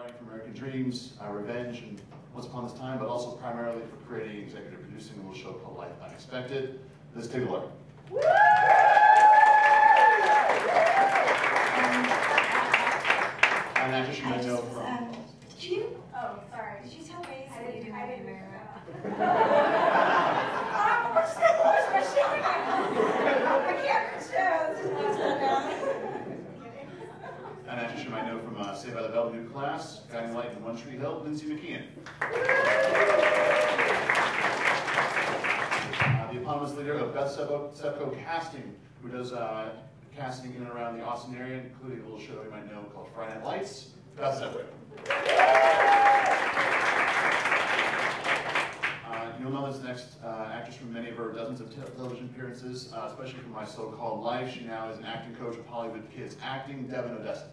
writing for American Dreams, Revenge, and Once Upon This Time, but also primarily for creating and executive producing a little show called Life Unexpected. Liz Tigelaar. An actress you might know from. Oh, sorry. Did you tell Grace that you didn't very well? Where's my show? I can't shows. An actress you might know from Saved by the Bell, New Class, Guiding Light in One Tree Hill, Lindsey McKeon. The eponymous leader of Beth Sepko Casting, who does casting in and around the Austin area, including a little show you might know called Friday Night Lights. Beth Sepko. You'll know this next actress from many of her dozens of television appearances, especially from My So-Called Life. She now is an acting coach of Hollywood Kids Acting, Devon Odessa.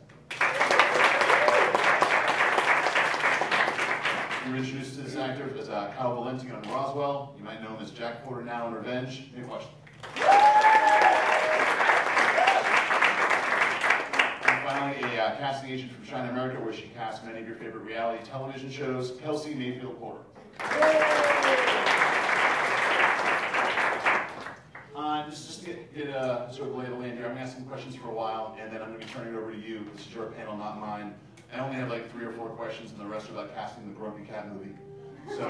You were introduced to this actor as Kyle Valenti on Roswell. You might know him as Jack Porter now in Revenge. Any questions? And finally, a casting agent from China America, where she cast many of your favorite reality television shows, Kelsey Porter. Just to get sort of lay of the land here, I'm going to ask some questions for a while, and then I'm going to be turning it over to you. This is your panel, not mine. I only have like 3 or 4 questions, and the rest are about casting the Grumpy Cat movie. So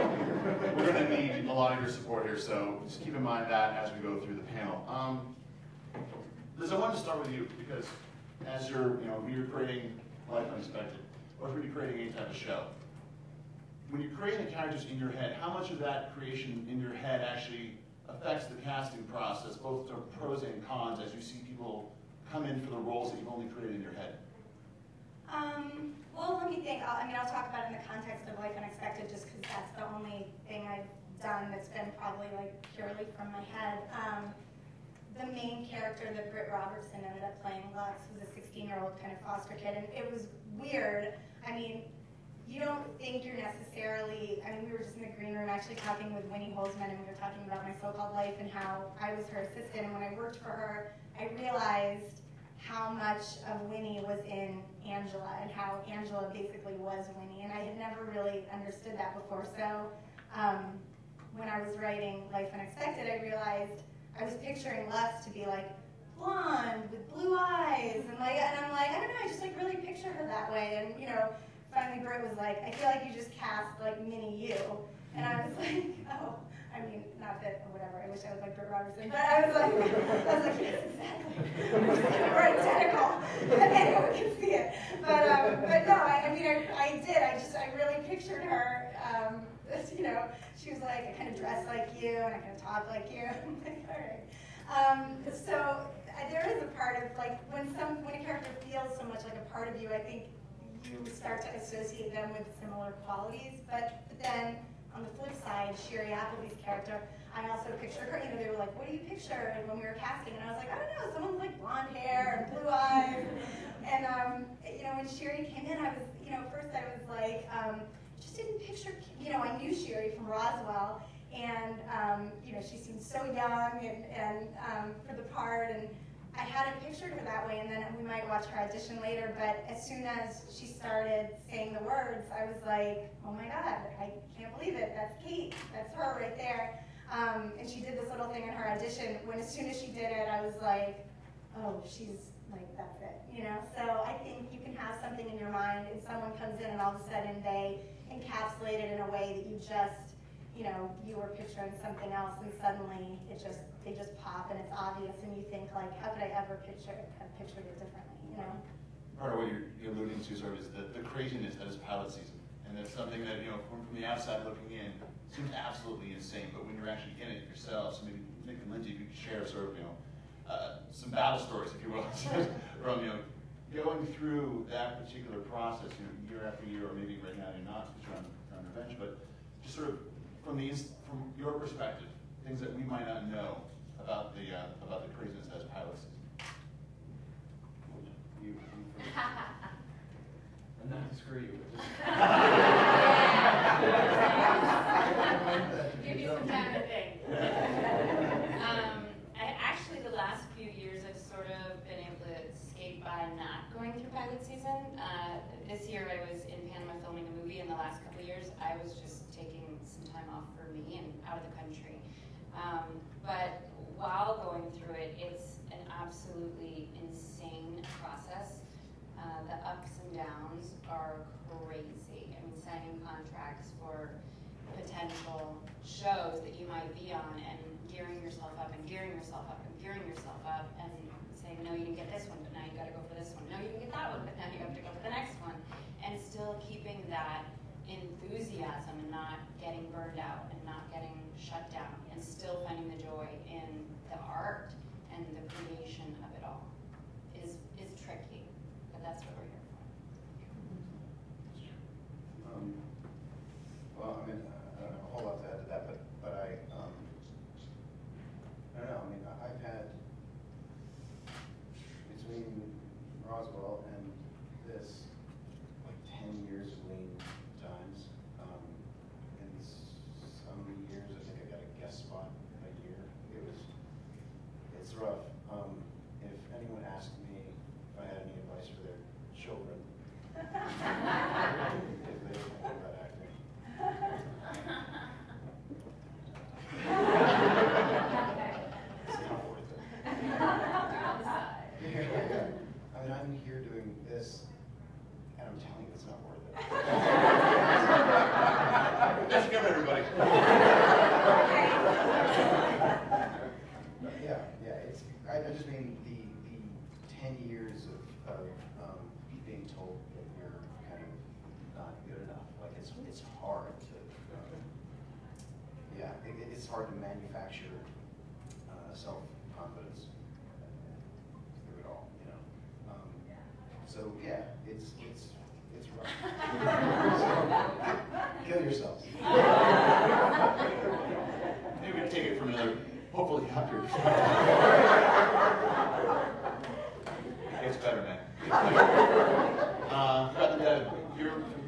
we're going to need a lot of your support here, so just keep in mind that as we go through the panel. Liz, I wanted to start with you, because as you're creating Life Unexpected, or if you're creating any type of show, when you're creating the characters in your head, how much of that creation in your head actually affects the casting process, both the pros and cons, as you see people come in for the roles that you've only created in your head? Well, let me think. I'll talk about it in the context of Life Unexpected, just because that's the only thing I've done that's been probably like purely from my head. The main character that Britt Robertson ended up playing, Lux, was a 16-year-old kind of foster kid, and it was weird. I mean, you don't think you're necessarily, we were just in the green room actually talking with Winnie Holzman, and we were talking about My So-Called Life and how I was her assistant, and when I worked for her, I realized how much of Winnie was in Angela, and how Angela basically was Winnie, and I had never really understood that before. So when I was writing Life Unexpected, I realized I was picturing Lux to be like blonde with blue eyes, and I'm like, I don't know, I just like really picture her that way, and finally Britt was like, I feel like you just cast like mini you. And I was like, oh, not that, or whatever, I wish I was like Britt Robertson, but I was like, yes, exactly. We're identical. Anyone can see it. But no, I did. I really pictured her, she was like, I kind of dress like you, and I kind of talk like you. I'm like, all right. So there is a part of, like, when a character feels so much like a part of you, I think you start to associate them with similar qualities, but then on the flip side, Sherry Appleby's character, I also pictured her, they were like, what do you picture? And when we were casting, and I was like, I don't know, someone with like blonde hair and blue eyes. And when Sherry came in, I was, first I was like, just didn't picture, I knew Sherry from Roswell, and she seemed so young and for the part, and I hadn't pictured her that way, and then we might watch her audition later, but as soon as she started saying the words, I was like, oh my God, I can't believe it, that's Kate, that's her right there. And she did this little thing in her audition, when as soon as she did it, I was like, oh, she's like, that's it, So I think you can have something in your mind, and someone comes in and all of a sudden they encapsulate it in a way that you just, you were picturing something else, and suddenly they just pop, and it's obvious, and you think like, how could I ever have pictured it differently, Part of what you're alluding to sort of is the craziness that is pilot season, and that's something that from the outside looking in seems absolutely insane, but when you're actually in it yourself, so maybe Nick and Lindsey, if you could share sort of some battle stories, if you will, from going through that particular process, year after year, or maybe right now you're not because you're on Revenge, but just sort of from your perspective, things that we might not know about the craziness that is pilot season. I'm not to screw you. Give you some time to think. Actually, the last few years, I've sort of been able to skate by not going through pilot unscripted season. This year I was in Panama filming a movie, and the last couple of years I was just taking some time off for me and out of the country. But while going through it, it's an absolutely insane process. The ups and downs are crazy. I mean, signing contracts for potential shows that you might be on and gearing yourself up and gearing yourself up and gearing yourself up and saying, no, you didn't get this one, but now you got to go for this one. No, you didn't get that one, but now you have to go for the next one. And still keeping that enthusiasm and not getting burned out and not getting shut down and still finding the joy in the art and the creation of it all is tricky, but that's what we're here for. Well, I mean, I don't have a whole lot to add to that, but I don't know. I mean, I've had between Roswell and this like 10 years of lean times. In some years, I think I got a guest spot a year. It's rough. If anyone asked me if I had any advice for their children, if they think about acting. It's not worth it. Yeah. I mean, I'm here doing this, and I'm telling you, it's not worth it. Let's go, everybody. I just mean the 10 years of being told that you're kind of not good enough. Like it's hard to it's hard to manufacture self-confidence through it all, you know. So yeah, it's rough. So, kill yourselves. Maybe we take it from another, hopefully happier It gets better, man.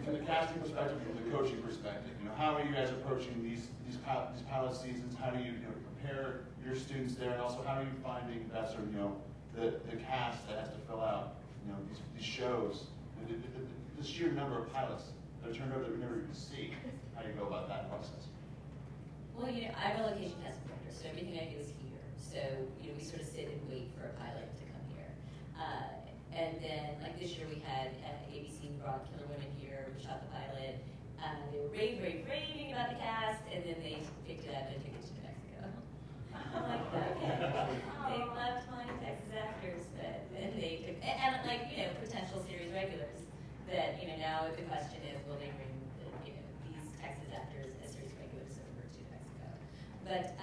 From the casting perspective, from the coaching perspective, you know, how are you guys approaching these pilot seasons? How do you, prepare your students there, and also how are you finding that sort of, the cast that has to fill out, these shows, the sheer number of pilots that are turned over that we never even see. How do you go about that process? Well, I'm a location casting director, so everything I do is here. So, we sort of sit and wait for a pilot to come here. And then, like this year, we had ABC brought Killer Women here. We shot the pilot. They were raving about the cast, and then they picked it up and took it to New Mexico. I'm like, okay. They loved my Texas actors, but then they took, and potential series regulars. That now the question is, will they bring these Texas actors as series regulars over to New Mexico? But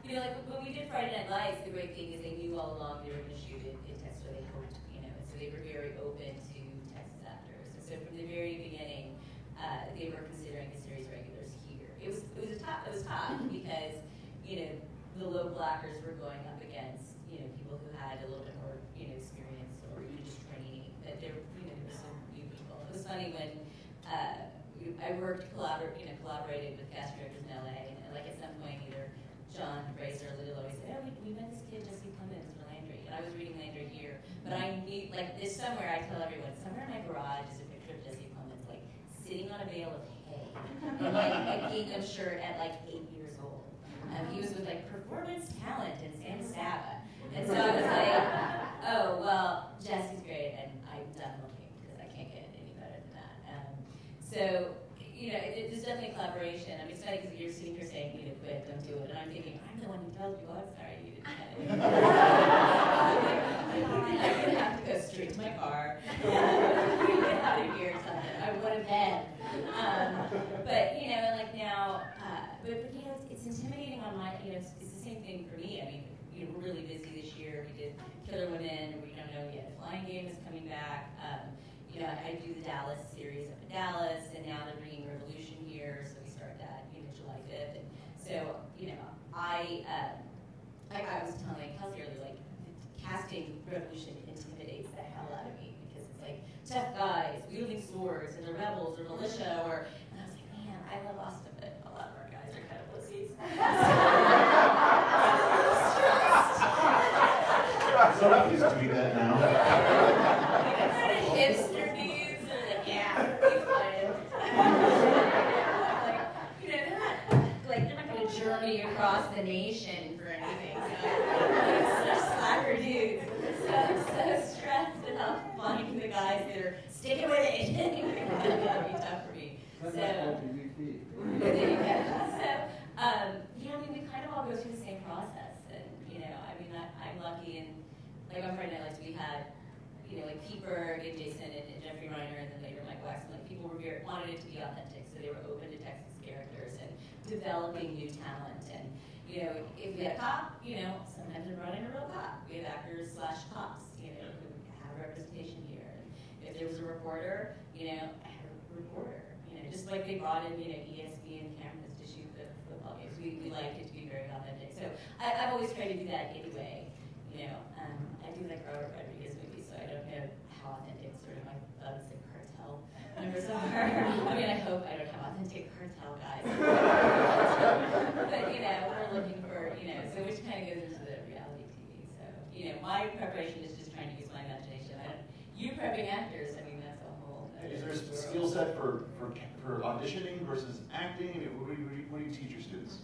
like when we did Friday Night Lights, the great thing is they knew all along they were going to shoot it in Texas, or they hoped, and so they were very open to Texas actors. And so from the very beginning, they were considering the series regulars here. It was tough because the local actors were going up against people who had a little bit more experience or even just training. That there were some new people. It was funny when I collaborated with cast directors in LA, and like at some point either John Bracer or Lily always said, we met this kid Jesse Clemens for Landry, and I was reading Landry here, but I need there's somewhere I tell everyone somewhere in my garage is a picture of Jesse Clemens sitting on a bale of hay and a gingham shirt at 8 years old. He was with performance talent in San Saba, and so I was like, oh well, Jesse's great, and I'm done looking because I can't get any better than that. So there's definitely a collaboration. I'm excited because you're sitting here saying you need to quit, don't do it, and I'm thinking I'm the one who tells you, I'm sorry you didn't get it. I'm gonna have to go straight to my car, get out of here or something. I would have been. But now, but it's intimidating on my. It's the same thing for me. I mean, we're really busy this year. We did Killer Women. We don't know yet. Flying Game is coming back. I do the Dallas series up in Dallas, and now they're bringing Revolution here, so we start that July 5th. And so I was telling Kelsey earlier, casting Revolution intimidates the hell out of me because it's tough guys wielding swords and the rebels or militia, and I was like, man, I love Austin, but a lot of our guys are kind of pussies. So I'm used to doing that now. journey across the nation for anything. So, such slacker dudes. So I'm so stressed about finding the guys that are sticking with it. That'd be tough for me. So, there you go. So, yeah, I mean, we kind of all go through the same process. And, you know, I mean, I'm lucky. And, like, on Friday Night Lights, we had, you know, like, Pete Berg and Jason and Jeffrey Reiner, and then later Mike Wecshler. Like, people were wanted it to be authentic, so they were open to Texas characters and developing new talent. And, you know, if we had a cop, you know, sometimes we're running a real cop. We have actors / cops, you know, who have representation here. And if there was a reporter, you know, I have a reporter. You know, just like they brought in, you know, ESPN cameras to shoot the football games. We like it to be very authentic. So I've always tried to do that anyway. You know, I do like Robert Rodriguez movies, so I don't know how authentic sort of my thugs and cartel members are. I mean, I hope I don't have authentic cartel guys. But, you know, we're looking for, you know, so which kind of goes into the reality TV. So, you know, my preparation is just trying to use my imagination. You prepping actors, I mean, that's a whole. Is there a skill set for auditioning versus acting? I mean, what do you teach your students?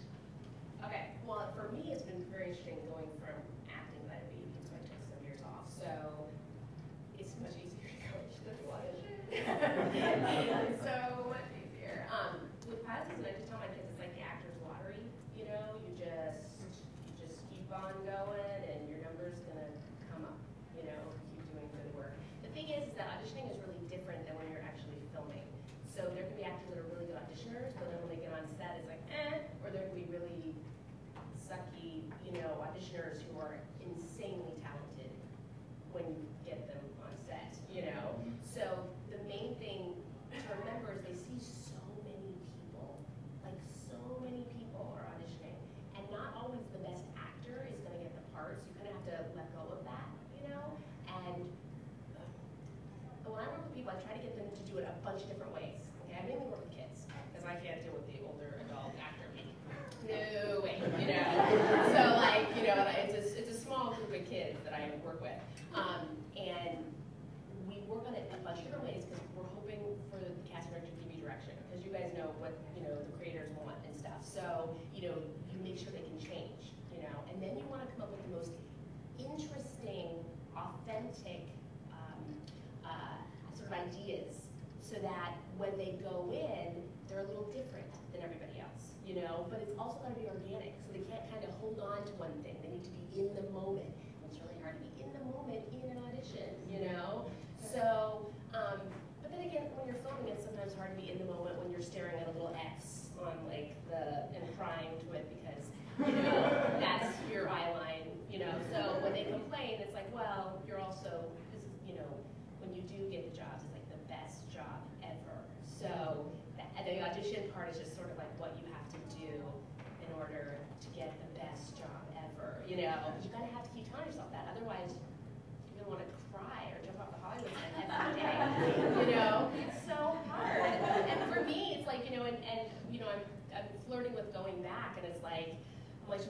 Okay, well, for me, it's been very interesting going from acting that I beat because I took some years off. So it's much easier to coach than to audition. So much easier. With pilot season, I just tell my kids it's like the actor's lottery. You know, you just keep on going, and your number's gonna come up. You know, keep doing good work. The thing is that auditioning is really different than when you're actually filming. So there can be actors that are really good auditioners, but then when they get on set, it's like, or there can be really sucky, you know, auditioners who are insanely talented when you get them on set, you know? So the main thing to remember is they see so many people, like so many people are auditioning, and not always the best actor is gonna get the part, so you kind of have to let go of that, you know? And when I work with people, I try to get them to do it a bunch of different ways. Okay, I mainly work with kids because I can't deal with the older adult actor. No way, you know. So like, you know, it's a small group of kids that I work with, and we work on it a bunch of different ways because we're hoping for the casting director to give you direction because you guys know what the creators want and stuff. So you make sure they can change, and then you want to come up with the most interesting, authentic sort of ideas so that when they go in, they're a little different than everybody else, but it's also got to be organic, so they can't kind of hold on to one thing. They need to be in the moment. It's really hard to be in the moment in an audition, So, but then again, when you're filming, it's sometimes hard to be in the moment when you're staring at a little X on and crying to it because, that's your eye line, So when they complain, it's like, well, you're also, when you do get the jobs, it's like the best job ever. So the audition part is just sort of like what you have to do in order to get the best job ever. You gotta have to keep telling yourself that. Otherwise, you're gonna want to cry or jump off the Hollywood set every day. It's so hard. And for me, it's like, I'm flirting with going back, and it's like, I'm like,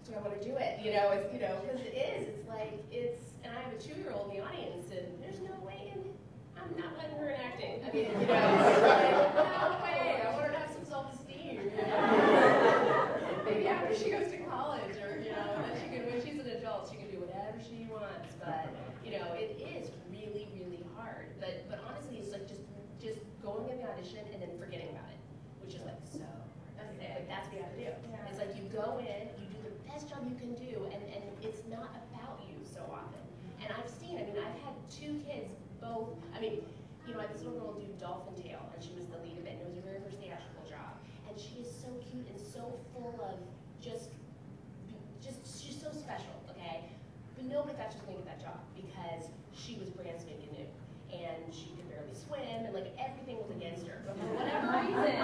do I want to do it? It's because it is. It's like and I have a 2-year-old in the audience, and there's no way I'm not letting her in acting. I mean, it's like, no way. I want her to have some self-esteem. Maybe after she goes to college, or then when she's an adult, she can do whatever she wants. But it is really, really hard. But honestly, it's like just going in the audition and then forgetting about it, which is like so. That's it. Like that's what you have to do. Yeah. It's like you go in, you do the best job you can do, and it's not about you so often. And I've had 2 kids, both, I had this little girl do Dolphin Tale, and she was the lead of it, and it was her very first theatrical job. And she is so cute and so full of she's so special, okay? But nobody thought she was going to get that job because she was brand spanking new. And she could barely swim, and like everything was against her. But for whatever reason,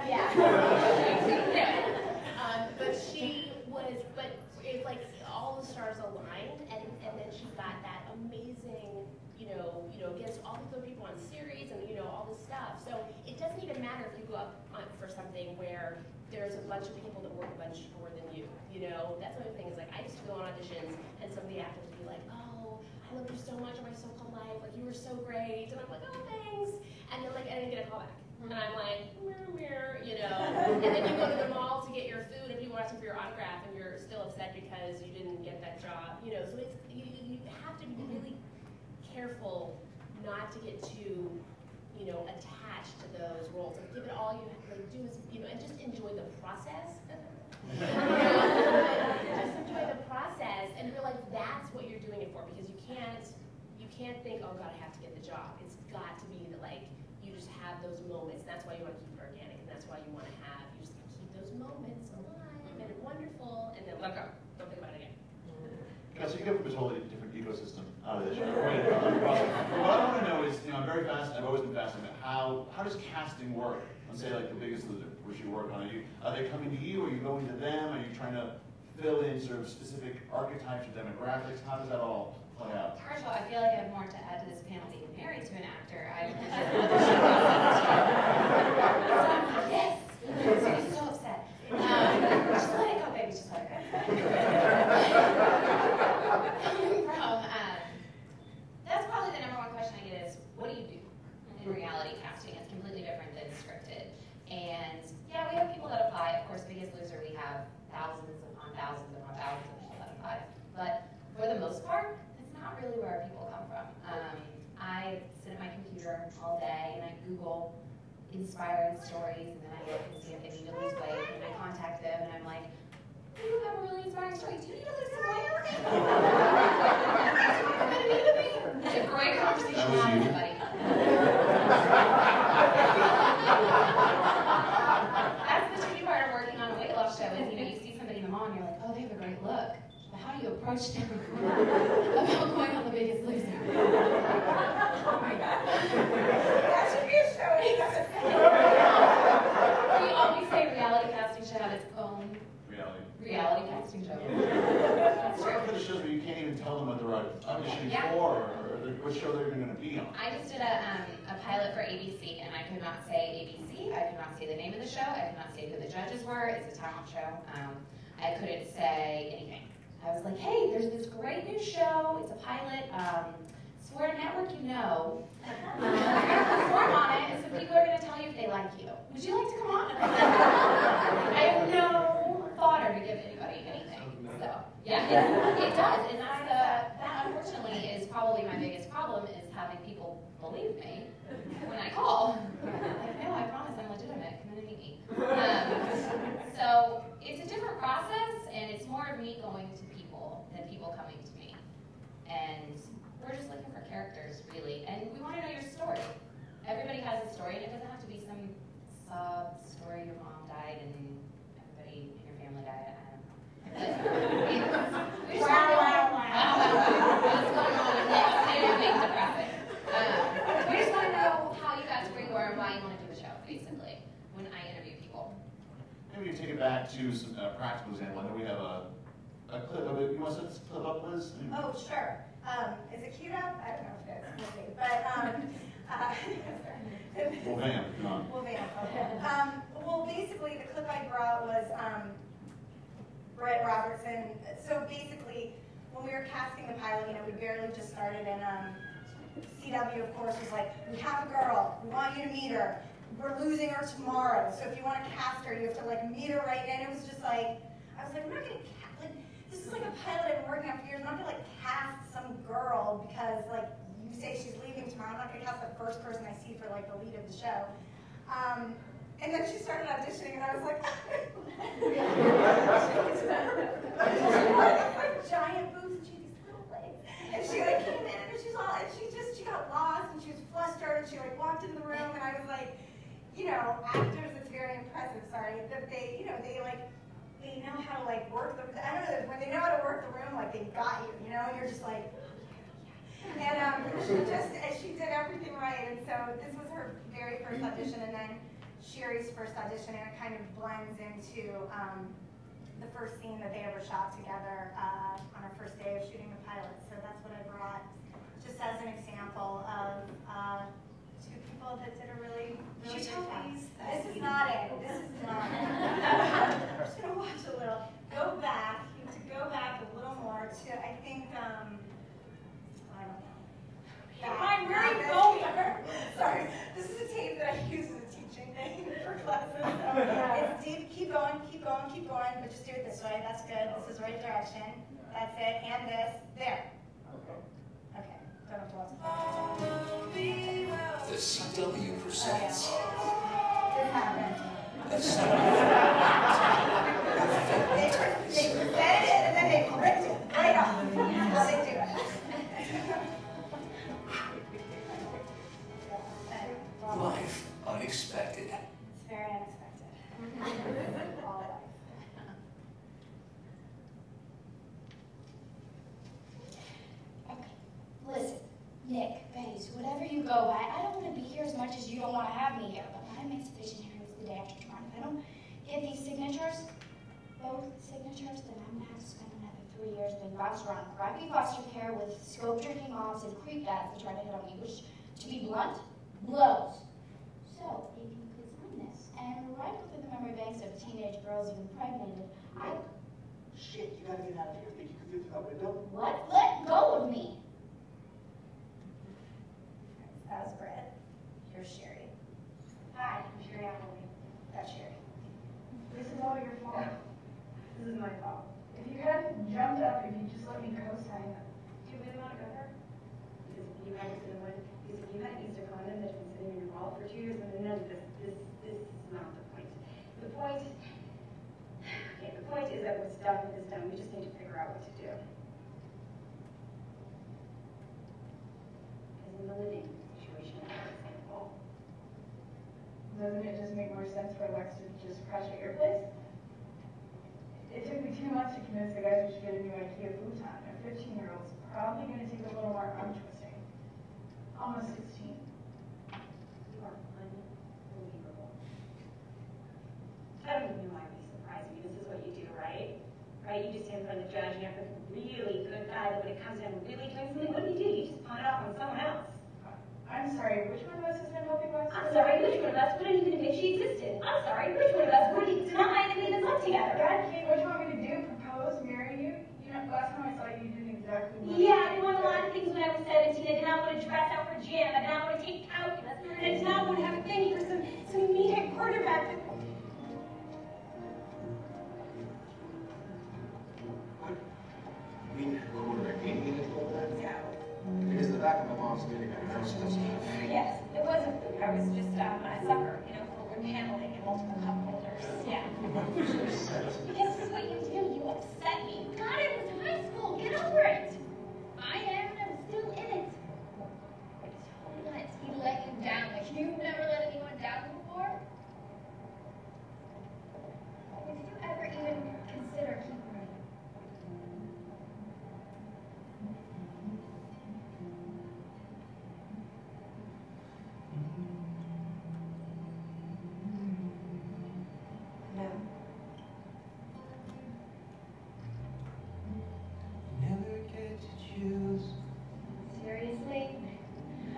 yeah. But it's like all the stars aligned, and then she got that amazing, against all the other people on series and all this stuff. So it doesn't even matter if you go up for something where there's a bunch of people that work a bunch more than you. That's the other thing is like I used to go on auditions, and some of the actors would be like, oh, I love you so much on my so-called life, like you were so great, and I'm like, oh, thanks, and then like I didn't get a call back. And I'm like, you know. And then you go to the mall to get your food and people are asking for your autograph and you're still upset because you didn't get that job. You know, so it's, you have to be really careful not to get too, you know, attached to those roles. Like, give it all you like, do is, you know, and just enjoy the process. You know? Just enjoy the process and realize that's what you're doing it for, because you can't think, oh God, I have to get the job. It's got to be that, like, you just have those moments. That's why you want to keep it organic, and that's why you want to have, you just keep those moments alive and wonderful, and then let go. Don't think about it again. So you come from a totally different ecosystem out of this show. What I want to know is, you know, I'm very fascinated. I've always been fascinated about how does casting work? Let's say like The Biggest Loser, which you work on. Are they coming to you? Are you going to them? Are you trying to fill in sort of specific archetypes or demographics? How does that all play out? First of all, I feel like I have more to add to this panel being married to an actor. Yes! I'm so upset. Just let it go, baby. Just let it go. That's probably the number one question I get is, what do you do in reality casting? It's completely different than scripted. And yeah, we have people that apply. Of course, Biggest Loser, we have thousands upon thousands upon thousands of people that apply. But for the most part, that's not really where people come from. I sit at my computer all day and I Google inspiring stories, and then I look and see if they need to lose weight, and I contact them and I'm like, you have a really inspiring story. Do you need to lose some weight? It's a great conversation to have with somebody. That's the tricky part of working on a weight loss show is, you know, you see somebody in the mall and you're like, oh, they have a great look. But how do you approach them about going on The Biggest Loser? Oh my God. That should be a show. We always say reality casting should have its own reality casting show. What are the shows where you can't even tell them what they're auditioning for, or what show they're even going to be on? I just did a pilot for ABC, and I could not say ABC. I could not say the name of the show. I could not say who the judges were. It's a talent show. I couldn't say anything. I was like, hey, there's this great new show. It's a pilot. Swear to network you know. You're going to perform on it, and some people are going to tell you if they like you. Would you like to come on? I have no fodder to give anybody anything. So, yeah, it does. And that unfortunately is probably my biggest problem, is having people believe me when I call. Like, no, I promise I'm legitimate. Come in and meet me. So it's a different process, and it's more of me going to people than people coming to me. And we're just looking for characters, really. And we want to know your story. Everybody has a story, and it doesn't have to be some sob story, your mom died and everybody in your family died. I don't know. We just want to know what's going on with that. Anything depressing. We just want to know how you got to where you are and why you want to do the show, basically, when I interview people. Maybe you take it back to some practical example. I know we have a clip of it. You want to set this clip up, Liz? Oh, sure. Is it queued up? I don't know if it is. We'll see. But, Well, Van, come on. Well, Van, okay. Well, basically, the clip I brought was Brett Robertson. So basically, when we were casting the pilot, you know, we barely just started, and CW, of course, was like, we have a girl. We want you to meet her. We're losing her tomorrow. So if you want to cast her, you have to, like, meet her right then. It was just like, I was like, we're not going to cast, like, this is like a pilot I've been working on for years. I'm not going to, like, cast some girl because, like, you say she's leaving tomorrow. I'm not going to cast the first person I see for, like, the lead of the show. And then she started auditioning, and I was like, like giant boobs, and she had these little legs. And she, like, came in, and she got lost, and she was flustered, and she, like, walked into the room, and I was like, you know, actors, it's very impressive, sorry, that they, you know, they know how to, like, work the, I don't know, when they know how to work the room, like, they got you, you know, and you're just like, yeah. And she did everything right, and so this was her very first audition, and then Sherry's first audition, and it kind of blends into the first scene that they ever shot together on our first day of shooting the pilot, so that's what I brought, just as an example of two people that did a really good job. This is not it. This is not it. I'm just going to watch a little. Go back. You have to go back a little more to, I think, I don't know. Where are you going? Sorry. This is a tape that I use as a teaching keep going, but just do it this way. That's good. This is right direction. That's it. And this. There. Okay. Don't have to watch it. The CW presents This happened. a story. They said it and then they ripped it right off. How they do it. Life unexpected. It's very unexpected. All life. Okay, listen, Nick, Betty, whatever you go by, I don't want to be here as much as you don't want to have me here, but my emancipation hearing is the day after tomorrow. If I don't get these signatures, both signatures, then I'm going to have to spend another 3 years being bounced around crappy foster care with scope-drinking moms and creep dads that try to hit on me, which, to be blunt, blows. So, if you could sign this and rifle through the memory banks of teenage girls you've impregnated, Shit, you gotta get out of here. Think you can fit through that window? What? Let go of me! That was Brett. Here's Sherry. Hi, I'm Sherry Appleby. That's Sherry. This is all your fault. This is my fault. If you hadn't jumped up, if you just let me co-sign it. Do you really want to go there? Because if you hadn't been one, because if you had an Easter condom that's been sitting in your wallet for 2 years, then none of this is not the point. The point is that what's done is done. We just need to figure out what to do. Because in the living situation, it's not simple. Doesn't it just make more sense for Lex to just crash at your place? It took me 2 months to convince the guys we should get a new IKEA futon. A 15-year-old's probably going to take a little more arm twisting. Almost 16. You are unbelievable. I don't even know why you'd be surprised. I mean, this is what you do, right? Right? You just stand in front of the judge and you have this really good guy, but when it comes down to really doing something, what do? You just pawn it off on someone else. I'm sorry, which one of us has been helping Lex? I'm sorry, which one of us wouldn't even admit she existed? I'm sorry, which one of us would deny that we even slept together? God, Kate, what do you want me to do? Propose? Marry you? You know, last time I saw you, you didn't exactly want Yeah, I did want a lot of things when I was 17. I did not want to dress out for gym. I did not want to take calculus. I did not want to have a thing for some meathead quarterback. It is the back of my mom's vinegar. Yes, it wasn't food. I was just a sucker, for handling and multiple cup holders. Yeah. This is what you do. You upset me. God, it was high school. Get over it. I am, and I'm still in it. What? He let you down like you've never let anyone down before? Did you ever even consider keeping me? No. Never get to choose. Seriously?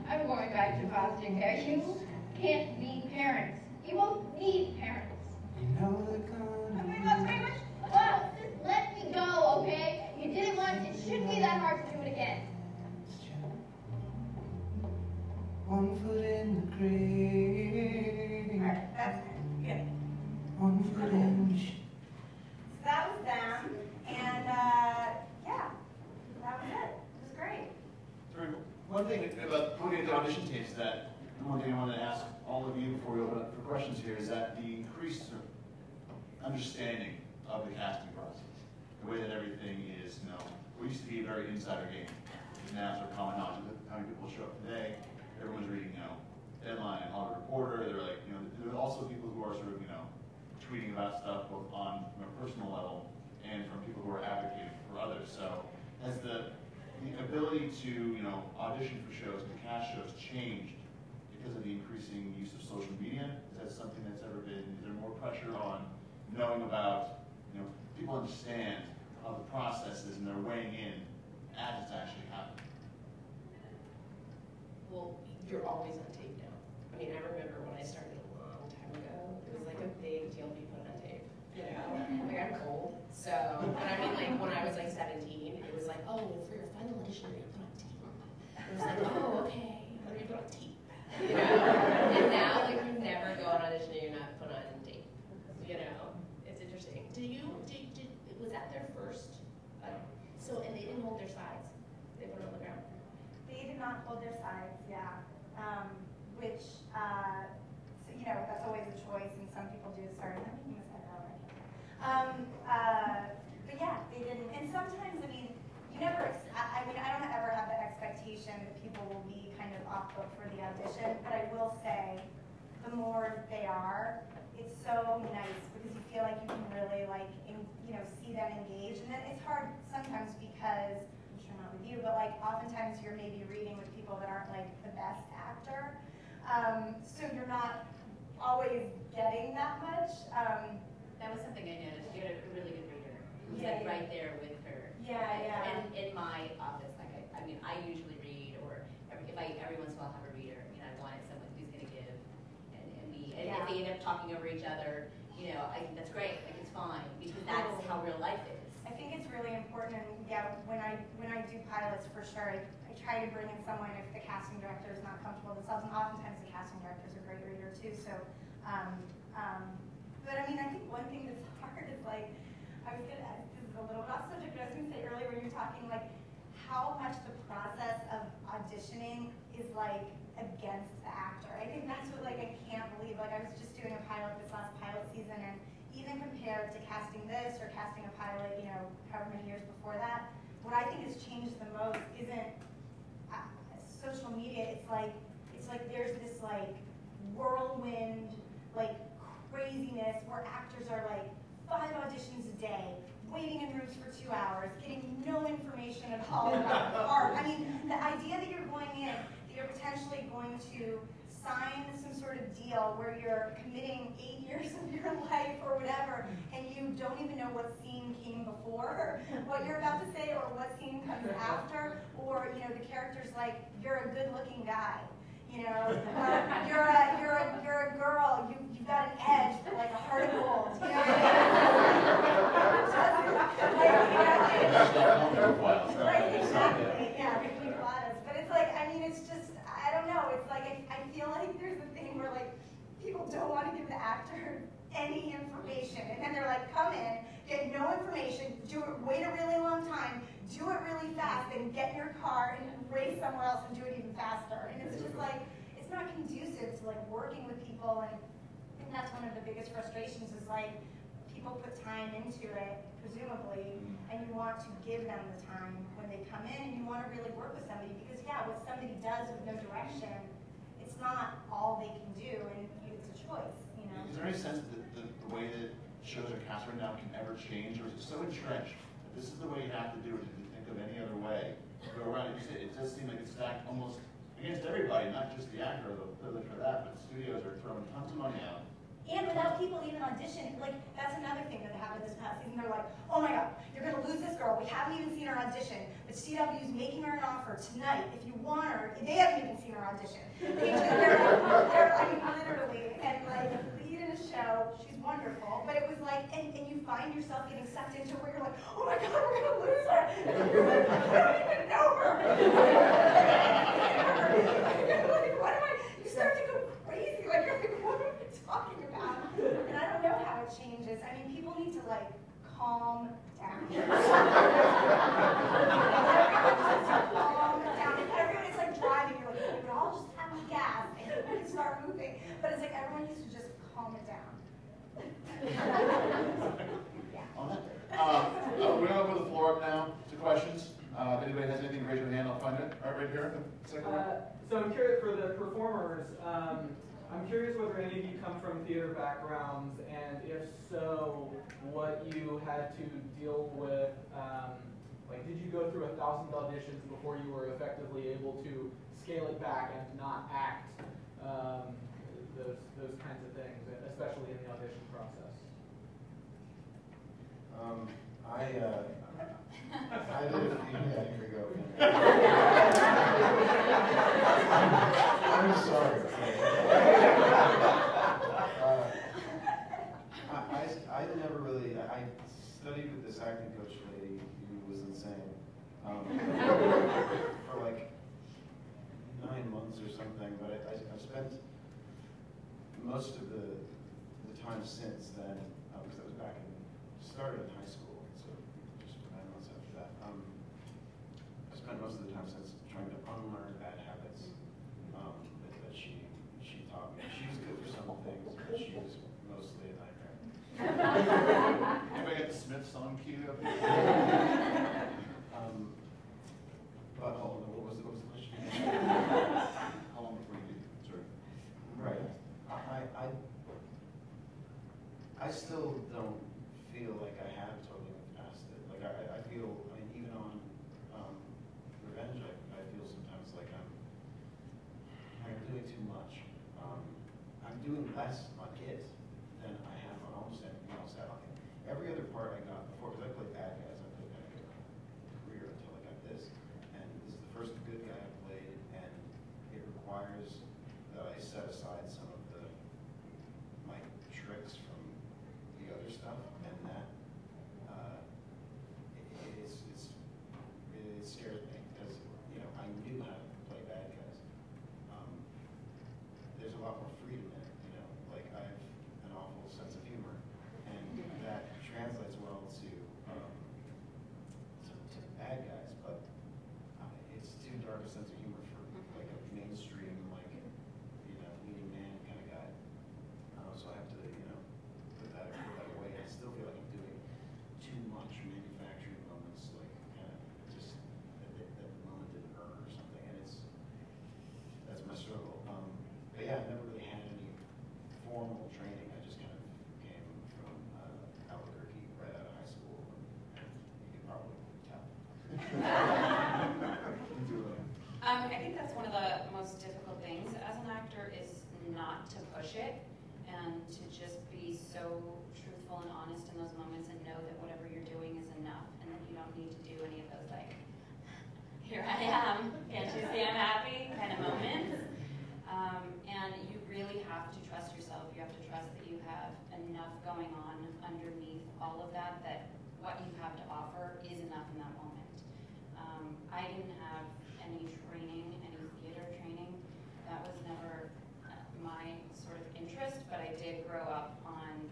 I'm going back to foster care. You can't be parents. You won't need parents. You know they're gonna. Oh my God, very much. Well, just let me go, okay? You did it once. It shouldn't be that hard to do it again. One foot in the grave. Alright, that's good. One foot in the So that was them, and yeah, that was it. It was great. One thing about looking at the audition tapes that one thing I want to ask all of you before we open up for questions here is that the increased understanding of the casting process, the way that everything is, we used to be a very insider game. Now it's sort of common knowledge of how many people show up today. Everyone's reading, Deadline, Hollywood Reporter. They're like, there are also people who are sort of, tweeting about stuff both on a personal level and from people who are advocating for others. So has the ability to, audition for shows and cast shows changed because of the increasing use of social media? Is that something that's ever been, is there more pressure on knowing about, people understand how the process is and they're weighing in as it's actually happening? Well, you're always on tape now. I mean, I remember when I started a long time ago, it was like a big deal to be put on tape. Like I'm cold. So, and I mean, like when I was like 17, it was like, oh, well, for your final audition, you're gonna put on tape. It was like, oh, okay, what are you put on tape? And now, like, you never go on audition and you're not put on tape. It's a But yeah, they didn't. And sometimes, I mean, you never, I mean, I don't ever have the expectation that people will be kind of off book for the audition, but I will say, the more they are, it's so nice because you feel like you can really like, see them engage. And then it's hard sometimes because, I'm sure not with you, but like oftentimes you're maybe reading with people that aren't like the best actor. So you're not always getting that much. That was something I noticed. You had a really good reader. Who was Yeah, like right there with her. Yeah. And in my office, like I mean, I usually read, or if I every once in a while have a reader. I mean, I wanted someone who's going to give and be. And if they end up talking over each other, I think that's great. Like it's fine because that's how real life is. I think it's really important, and yeah, when I do pilots, for sure, I try to bring in someone if the casting director is not comfortable themselves, and oftentimes the casting director is a great reader too. So, but I mean, I think one thing that's hard is like, this is a little off subject, but I was going to say earlier when you were talking like how much the process of auditioning is like against the actor. I think that's what like I can't believe. Like I was just doing a pilot this last pilot season, and even compared to casting this or casting a pilot, however many years before that, what I think has changed the most isn't social media. It's like there's this like whirlwind, like craziness where actors are like 5 auditions a day, waiting in rooms for 2 hours, getting no information at all about the part. I mean, the idea that you're going in, that you're potentially going to sign some sort of deal where you're committing 8 years of your life or whatever, and you don't even know what scene came before, what you're about to say, or what scene comes after, or the character's like, you're a good-looking guy. You're a girl. You've got an edge, but like a heart of gold. Right, exactly. Yeah, but it's like, I mean, it's just, I don't know. It's like I feel like there's a thing where like people don't want to give the actor any information, and then they're like, come in, get no information, wait a really long time, do it really fast, then get in your car and race somewhere else and do it even faster. And it's just like, it's not conducive to like working with people, and I think that's one of the biggest frustrations is like, people put time into it, presumably, and you want to give them the time when they come in, and you want to really work with somebody, because yeah, what somebody does with no direction, it's not all they can do, and it's a choice, Is there any sense that the way that shows are cast right now can ever change, or is it so entrenched that this is the way you have to do it? If you think of any other way to go around, it does seem like it's stacked almost against everybody, not just the actor or the privilege for that, but studios are throwing tons of money out. And without people even auditioning, like, that's another thing that happened this past season. They're like, oh my God, you're going to lose this girl. We haven't even seen her audition, but CW's making her an offer tonight. If you want her, they haven't even seen her audition. I mean, literally, and like, lead in a show, she's wonderful, but it was like, and you find yourself getting sucked into where you're like, oh my God, we're going to lose her. And you're like, I don't even know her. Like, what am I? You start to go crazy. Like, you're like, what am I talking about? And I don't know how it changes. I mean, people need to like calm down. Calm down. If everyone is like driving, you're like, we would all just have gas and we can start moving. But it's like everyone needs to just calm it down. On that, we're going to open the floor up now to questions. If anybody has anything, raise your hand. I'll find it. All right, right here. Second one. So I'm curious for the performers. I'm curious whether any of you come from theater backgrounds, and if so, what you had to deal with. Like, did you go through 1,000 auditions before you were effectively able to scale it back and not act those kinds of things, especially in the audition process? I did a few, yeah, here we go. I'm sorry. I never really, I studied with this acting coach lady who was insane for like 9 months or something, but I've spent most of the time since then, because I was back in, started in high school, so just 9 months after that. I spent most of the time since trying to unlearn bad habits that she taught me. She was good for some things, but she was mostly a nightmare. Smith song queued up? But hold on, what was the question? How long before you do? Sorry. Right. I still don't feel like I have totally moved past it. Like I feel, I mean, even on Revenge, I feel sometimes like I'm doing too much. I'm doing less on kids than I have on almost anything else. Every other part I got before, because I played bad guys, I played bad guys my career until I got this. And this is the first good guy I've played, and it requires that I set aside some of my tricks from the other stuff, and that it scares me because I knew how to play bad guys. There's a lot more freedom in it, like I have an awful sense of humor, and that translates well to bad guys, but it's too dark a sense of humor for like a mainstream leading man kind of guy. So I have to put that away. I still feel like I'm doing too much manufacturing moments, like kind of just that moment didn't earn or something, and that's my struggle. But yeah, I never really had any formal training. I just kind of came from Albuquerque right out of high school, and you can probably tell. I think that's one of the most difficult things as an actor is not to push it and to just be so truthful and honest in those moments and know that whatever you're doing is enough and that you don't need to do any of those like, here I am, can't you see I'm happy kind of moments. And you really have to trust yourself. You have to trust that you have enough going on underneath all of that, that what you have to offer is enough in that moment. I didn't have any training, any theater training. That was never my sort of interest, but I did grow up on,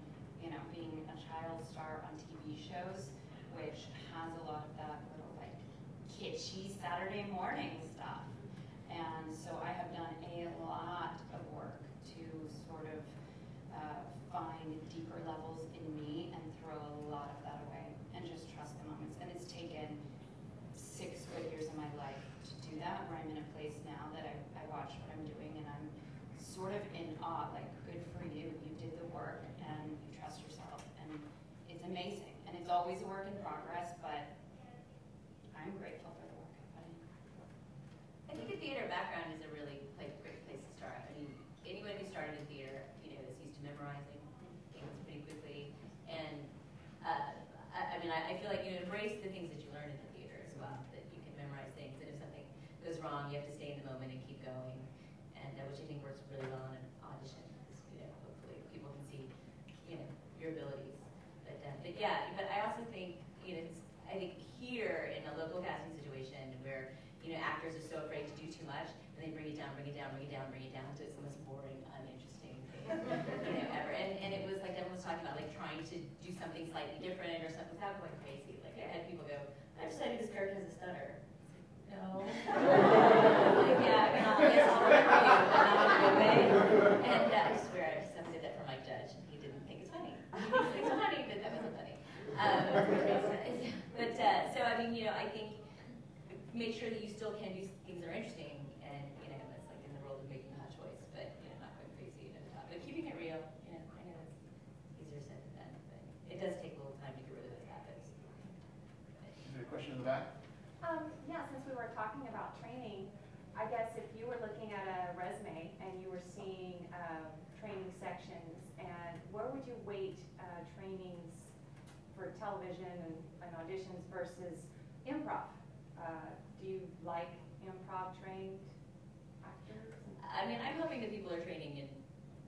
being a child star on TV shows, which has a lot of that little like kitschy Saturday morning stuff. And so I have done a lot of work to sort of find deeper levels in me and throw a lot of that away and just trust the moments. And it's taken 6 good years of my life to do that, where I'm in a place now that I watch what I'm doing and I'm sort of in awe, like, good for you. You did the work and you trust yourself. And it's amazing. And it's always a work in progress, but I'm grateful for the work I've put in. I think a theater background is a really great place to start. I mean, anyone who started in theater, is used to memorizing things pretty quickly, and I feel like embrace the things that you learn in the theater as well. That you can memorize things, and if something goes wrong, you have to stay in the moment and keep going, and which I think works really well in an audition. Because, hopefully people can see, your abilities. But I also think, I think here in a local casting situation where actors are so afraid to do too much, and they bring it down to it's the most boring, uninteresting thing ever. And it was like everyone was talking about, like trying to do something slightly different or something without going crazy. Like I had people go, "I've decided this character has a stutter." No. I guess I'll work for you, but not in a good way. And I swear, I just did that for Mike Judge, and he didn't think it's funny. He thinks it's funny, but that wasn't funny. I think make sure that you still can do things that are interesting, and that's like in the world of making a choice, but not going crazy and top. But keeping it real, I know that's easier said than done, but it does take a little time to get rid of those habits. Is there a question in the back? Yeah, since we were talking about training, I guess if you were looking at a resume and you were seeing training sections, and where would you weight trainings for television and auditions versus improv? Do you like improv trained actors? I mean, I'm hoping that people are training in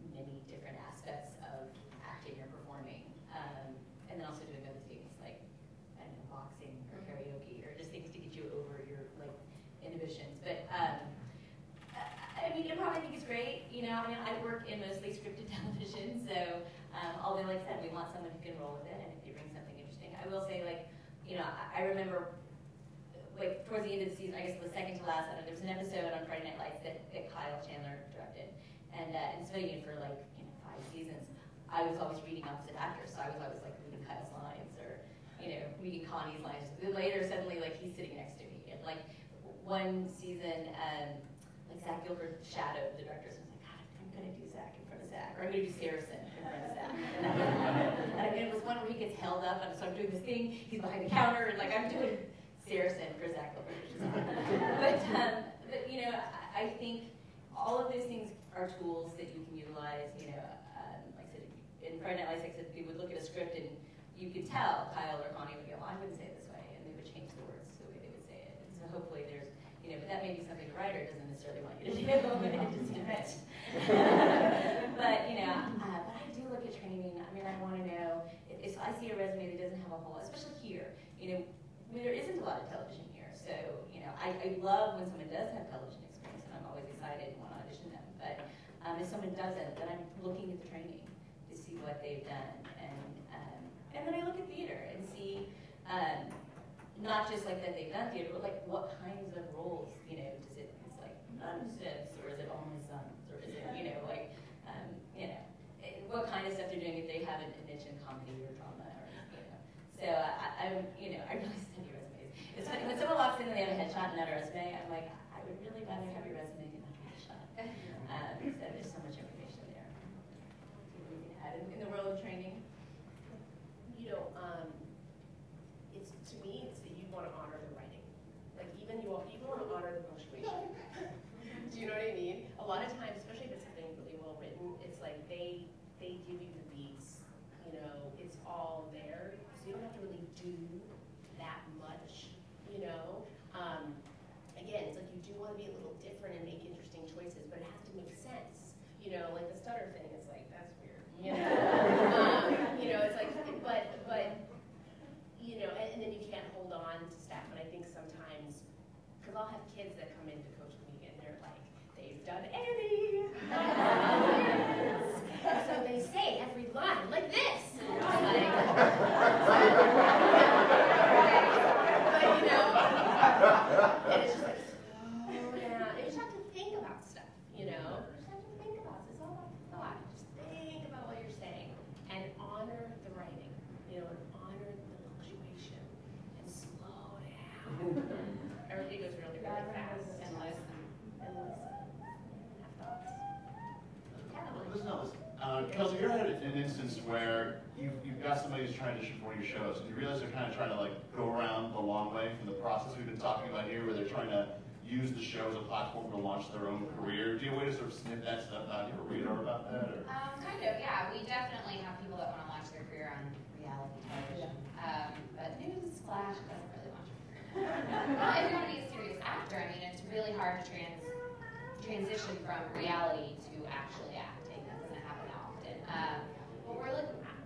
many different aspects of acting or performing, and then also doing other things like, I don't know, boxing or karaoke, or just things to get you over your inhibitions. But improv I think is great. I work in mostly scripted television, so although like I said, we want someone who can roll with it, and if they bring something interesting, I will say I remember towards the end of the season, I guess the second to last, there was an episode on Friday Night Lights that Kyle Chandler directed, and it's been for 5 seasons. I was always reading opposite actors, so I was always reading Kyle's lines or Connie's lines. Later, suddenly, like, he's sitting next to me. And, like, one season, like, Zach Gilbert shadowed the directors. I was like, God, I'm going to do Zach in front of Zach. Or I'm going to do Saracen in front of Zach. And it was one where he gets held up, and so I'm doing this thing. He's behind the counter, and, like, I'm doing Saracen for Zach Gilbert, which is fun. But, you know, I think all of those things are tools that you can utilize. You know, like I said, in Friday Night Lights, like I said, we would look at a script and you could tell Kyle or Connie would go, I wouldn't say it this way, and they would change the words to the way they would say it. And so hopefully there's, you know, but that may be something the writer doesn't necessarily want you to do, but it just depends. But, you know, but I do look at training. I mean, I want to know, if I see a resume that doesn't have a whole lot, especially here, you know, there isn't a lot of television here. So, you know, I love when someone does have television experience, and I'm always excited and want to audition them. But if someone doesn't, then I'm looking at the training to see what they've done. And then I look at theater and see, not just like that they've done theater, but like what kinds of roles, you know, it's like nonsense, or is it all my sons, or is it, you know, like, you know, what kind of stuff they're doing if they have an niche in comedy or drama, or, you know. So I really study resumes. It's funny, when someone walks in and they have a headshot and not a resume, I'm like, I would really rather have your resume than not a headshot. So there's so much information there. Do you have anything to add in the world of training? You know, it's, to me, it's that you want to honor the writing. Like, even you want to honor the punctuation. Do you know what I mean? A lot of times, especially if it's something really well written, it's like they give you the beats. You know, it's all there, so you don't have to really do that much. You know, again, it's like you do want to be a little different and make interesting choices, but it has to make sense. You know, like the stutter thing is like, that's weird. You know, you know, it's like, but you know, and then you can't hold on to staff. And I think sometimes, because I'll have kids that come in to coach me and they're like, they've done Emmy. So they say every line like this. And I was like, but you know, and it's just like, slow down. And you just have to think about stuff, you know? You just have to think about it. It's all about thought. Just think about what you're saying and honor the writing, you know, and honor the punctuation and slow down. Everything goes really, really fast. And listen. And listen. Have thoughts. Listen. Kelsey, you're at an instance where you've got somebody who's trying to shoot one of your shows, and you realize they're kind of trying to like go around the long way from the process we've been talking about here, where they're trying to use the show as a platform to launch their own career. Do you have a way to sort of sniff that stuff out? Do you ever read about that? Or? Kind of, yeah. We definitely have people that want to launch their career on reality television. But news flash doesn't really launch your career. Well, if you want to be a serious actor, I mean, it's really hard to transition from reality to actually acting. That doesn't happen often. What we're looking at,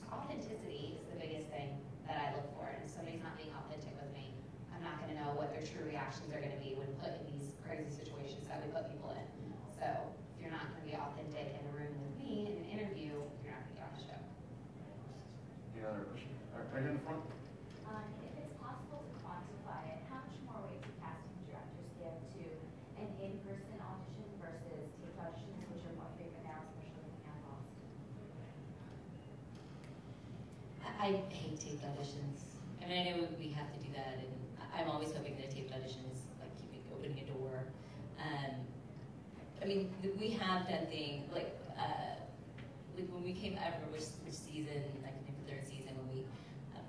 authenticity is the biggest thing that I look for. And if somebody's not being authentic with me, I'm not going to know what their true reactions are going to be when put in these crazy situations that we put people in. So if you're not going to be authentic in a room with me in an interview, you're not going to get on the show. Any other question? Right here in the front. If it's possible to quantify it, how much more weight do casting directors give to an in-person audition versus tape auditions, which are more frequent now, especially looking at Boston? I hate taped auditions. I mean, I know we have to do that, and I'm always hoping that a taped audition is like opening a door. I mean, we have done things like when we came. I remember which season, like the third season, when we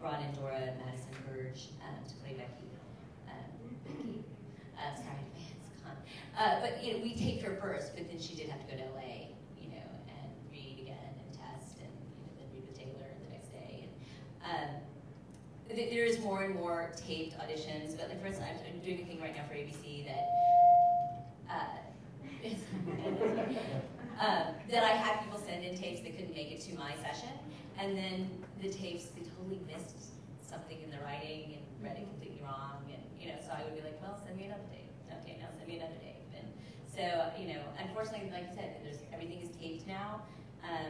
brought in Dora and Madison Burge to play Becky. Sorry, it's gone. But you know, we taped her first, but then she did have to go to LA, you know, and read again and test, and you know, then read with Taylor the next day. And there is more and more taped auditions. But like for instance, I'm doing a thing right now for ABC that that I had people send in tapes that couldn't make it to my session, and then the tapes they totally missed something in the writing and read it completely wrong, and you know, so I would be like, well, send me another tape. Okay, now send me another tape. And so you know, unfortunately, like you said, everything is taped now.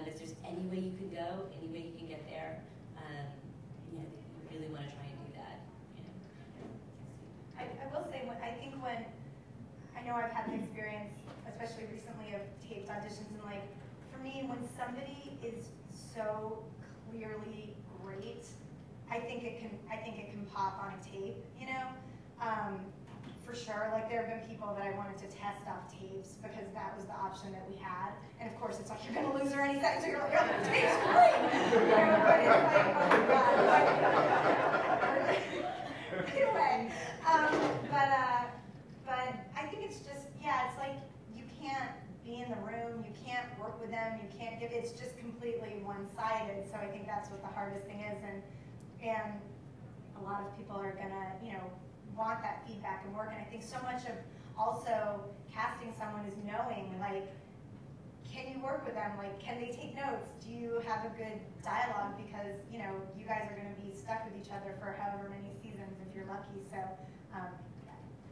If there's any way you can go, any way you can get there, you know, you really want to try and do that. You know. I will say, I think when I know I've had the experience, especially recently, of taped auditions, and like for me, when somebody is so clearly great, I think think it can pop on a tape, you know? For sure, like there have been people that I wanted to test off tapes because that was the option that we had. And of course, it's like, you're gonna lose her any second, so you're like, oh, the tape's great! You know, but it's like, oh my God. Anyway, but I think it's just, yeah, it's like you can't be in the room, you can't work with them, you can't give, it's just completely one-sided. So I think that's what the hardest thing is, and a lot of people are gonna, you know, want that feedback and work. And I think so much of also casting someone is knowing, like, can you work with them? Like, can they take notes? Do you have a good dialogue? Because, you know, you guys are gonna be stuck with each other for however many seasons if you're lucky. So,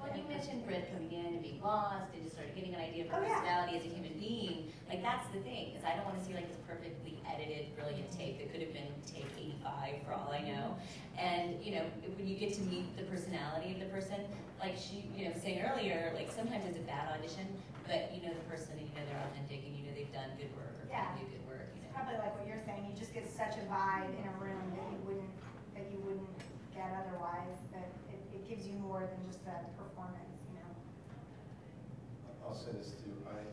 Well, you mentioned Britt coming in and being lost and just sort of getting an idea of her personality as a human being. Like, that's the thing, is I don't want to see like this perfectly edited, brilliant tape that could have been take 85 for all I know. And, you know, when you get to meet the personality of the person, like she, you know, was saying earlier, like sometimes it's a bad audition, but you know the person and you know they're authentic and you know they've done good work or can do good work. You know? It's probably like what you're saying. You just get such a vibe in a room that you wouldn't get otherwise. That it gives you more than just a performance, you know. I'll say this too. I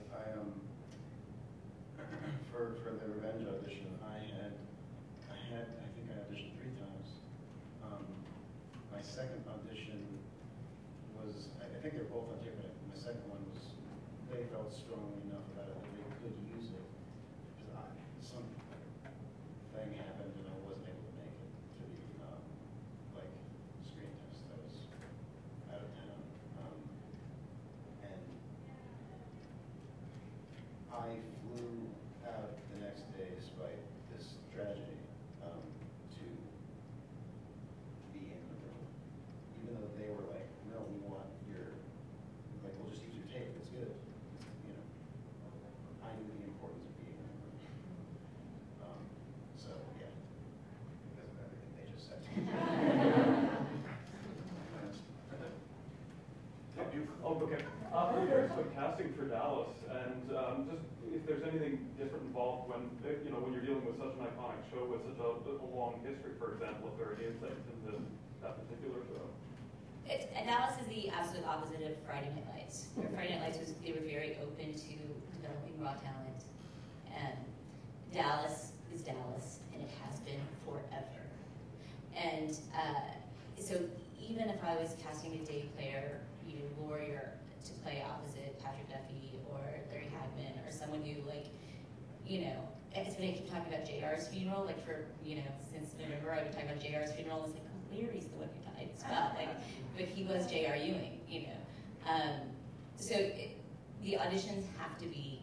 for the revenge audition, I think I auditioned 3 times. My second audition was, I think they were both on tape, but my second one was, they felt strongly enough about it that they could use it. Because some thing happened and I wasn't able to make it to the like screen test. I was out of town. And I flew out the next day despite this tragedy to be in the room. Even though they were like, no, we want your, like, we'll just use your tape, it's good. You know, I knew the importance of being in the room. So, yeah, because of everything they just said. Oh, okay. There's some casting for Dallas, and just if there's anything different involved when you know when you're dealing with such an iconic show with such a long history, for example, if there are any insights into that particular show. And Dallas is the absolute opposite of Friday Night Lights. Friday Night Lights they were very open to developing raw talent, and Dallas is Dallas, and it has been forever. And so even if I was casting a day player, warrior to play opposite Patrick Duffy or Larry Hagman or someone who, like, you know, it's funny I keep talking about JR's funeral, like for, you know, since November I've been talking about JR's funeral. It's like, oh, Larry's the one who died. It's not like, but he was J.R. Ewing, you know. The auditions have to be,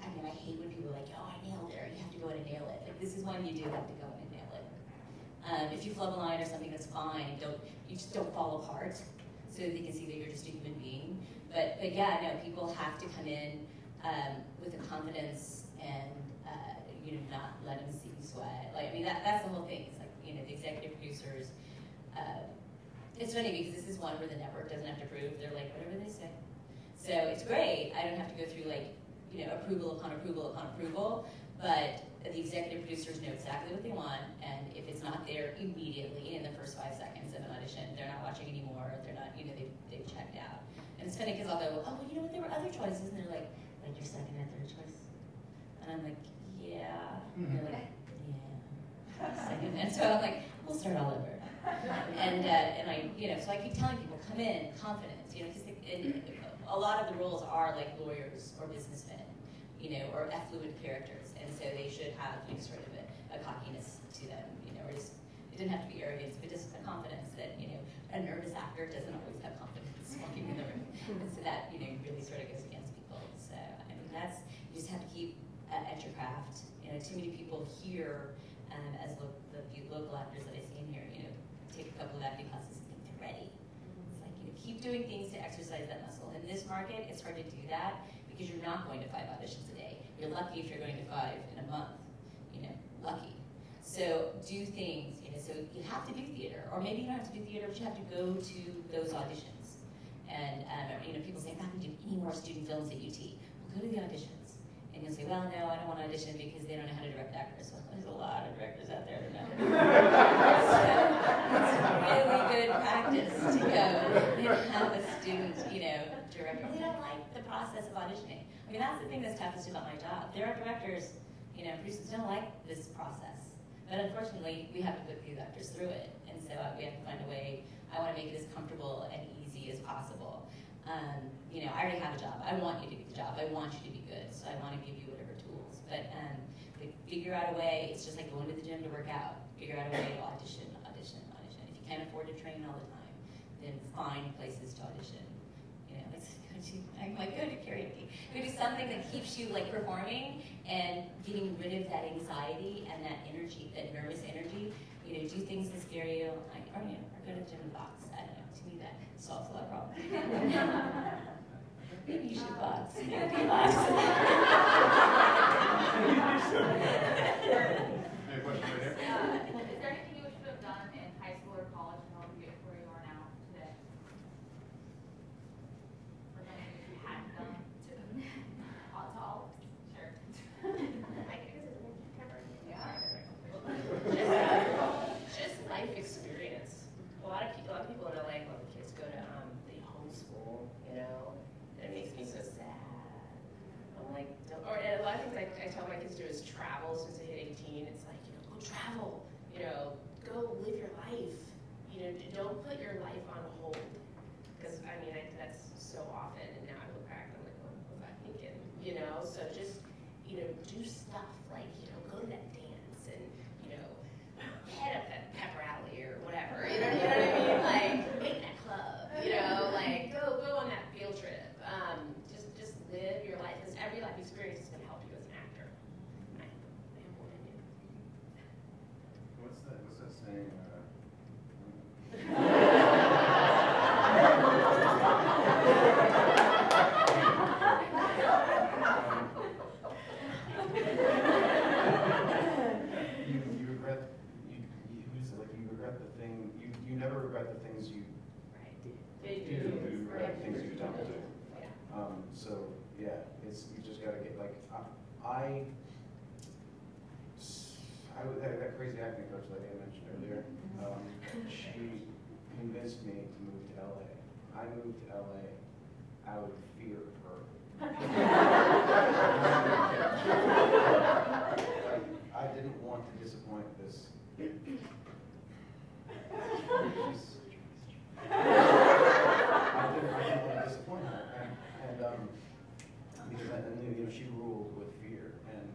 I mean, I hate when people are like, oh, I nailed it, or you have to go in and nail it. Like, this is one you do have to go in and nail it. If you flub a line or something, that's fine. You just don't fall apart, so that they can see that you're just a human being. But yeah, no, people have to come in with a confidence and not let them see you sweat. Like, I mean, that's the whole thing. It's like, you know, the executive producers. It's funny because this is one where the network doesn't have to prove. They're like, whatever they say. So it's great. I don't have to go through like, you know, approval upon approval upon approval. But the executive producers know exactly what they want, and if it's not there immediately in the first 5 seconds of an audition, they're not watching anymore. They're not, you know, they've checked out. And it's funny because I'll go, oh, well, you know what? There were other choices, and they're like your second and third choice. And I'm like, yeah. And they're like, yeah. Second, and so I'm like, we'll start all over. And I, you know, so I keep telling people, come in, confidence, you know, because a lot of the roles are like lawyers or businessmen, you know, or affluent characters, and so they should have, you know, sort of a cockiness to them, you know, or just, it didn't have to be arrogance, but just a confidence that, you know, a nervous actor doesn't always have confidence walking in the room, and so that, you know, really sort of goes against people. So I mean, you just have to keep at your craft. You know, too many people here, as the local actors that I see in here, you know, take a couple of acting classes and think they're ready. It's like, you know, keep doing things to exercise that muscle. In this market, it's hard to do that because you're not going to 5 auditions a day. You're lucky if you're going to 5 in a month, you know, lucky. So do things, you know, so you have to do theater, or maybe you don't have to do theater, but you have to go to those auditions. And, you know, people say, I'm not going to do any more student films at UT. Well, go to the auditions. And you'll say, well, no, I don't want to audition because they don't know how to direct actors. Well, there's a lot of directors out there that know. director. They don't like the process of auditioning. I mean, that's the thing that's toughest about my job. There are directors, producers don't like this process. But unfortunately, we have to put these actors through it. And so we have to find a way. I want to make it as comfortable and easy as possible. I already have a job. I want you to get the job. I want you to be good. So I want to give you whatever tools. But figure out a way. It's just like going to the gym to work out. Figure out a way to audition. If you can't afford to train all the time, then find places to audition. Go to karaoke. Go do something that keeps you performing and getting rid of that anxiety and that energy, that nervous energy. Do things that scare you, or go to the gym and box. I don't know. To me, that solves a lot of problems. Maybe you should box. Maybe box. Any question right here? Is there anything you should have done in high school or college in order to get where you are now today? Or something that you hadn't done to all? Sure. Just life experience. A lot of people in LA, when the kids go to the homeschool, and it makes me so sad. I'm like, and a lot of things I tell my kids to do is travel. Since they hit 18, it's like, go travel. Go live your life. Don't put your life on hold. Because that's so often, and now I look back and I'm like, what was I thinking? So just do stuff like go to that dance and head up that pep rally or whatever. You know what I mean? Make that club. Go on that field trip. Just live your life, because every life experience is going to help you as an actor. What's that saying? You never regret the things you do. You regret the things you don't do. So yeah, you just got to get that crazy acting coach lady I mentioned earlier. She convinced me to move to LA. I moved to LA out of fear of her. I didn't want to disappoint this. I didn't want to disappoint her, and because I knew she ruled with fear, and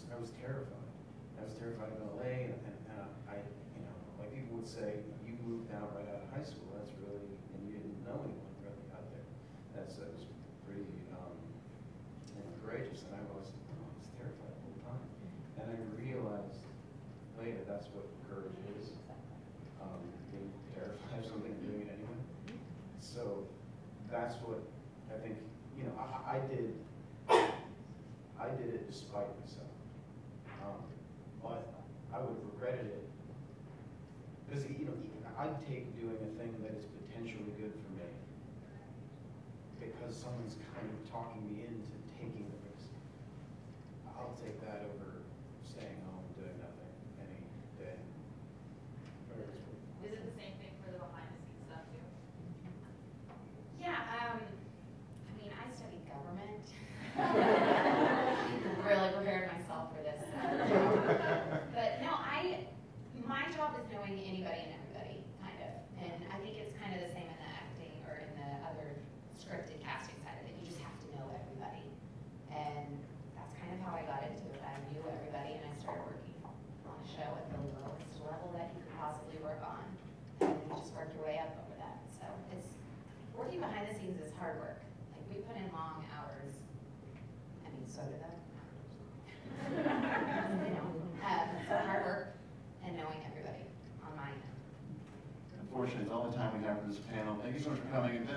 I was terrified. I was terrified of LA, and I people would say, you moved out right out of high school. That's really, and you didn't know anyone really out there. That was pretty courageous, and I was terrified the whole time. And I realized later that's what courage is. Being terrified of something and doing it anyway. So that's what I think, I did it despite myself. But I would have regretted it. Because, I'd take doing a thing that is potentially good for me because someone's kind of talking me into taking the risk. I'll take that over staying home and doing nothing any day. Is it the same thing for the behind-the-scenes stuff, too? Yeah, I studied government. Really prepared myself for this. But no, my job is knowing anybody and everybody, kind of. And I think it's kind of the same in the acting or in the other scripted casting side of it. You just have to know everybody. And that's kind of how I got into it. I knew everybody, and I started working on a show at the lowest level that you could possibly work on. And you just work your way up over that. So working behind the scenes is hard work. We put in long hours. So do that. So hard work and knowing everybody on my end. Unfortunately, it's all the time we have for this panel. Thank you so much for coming. And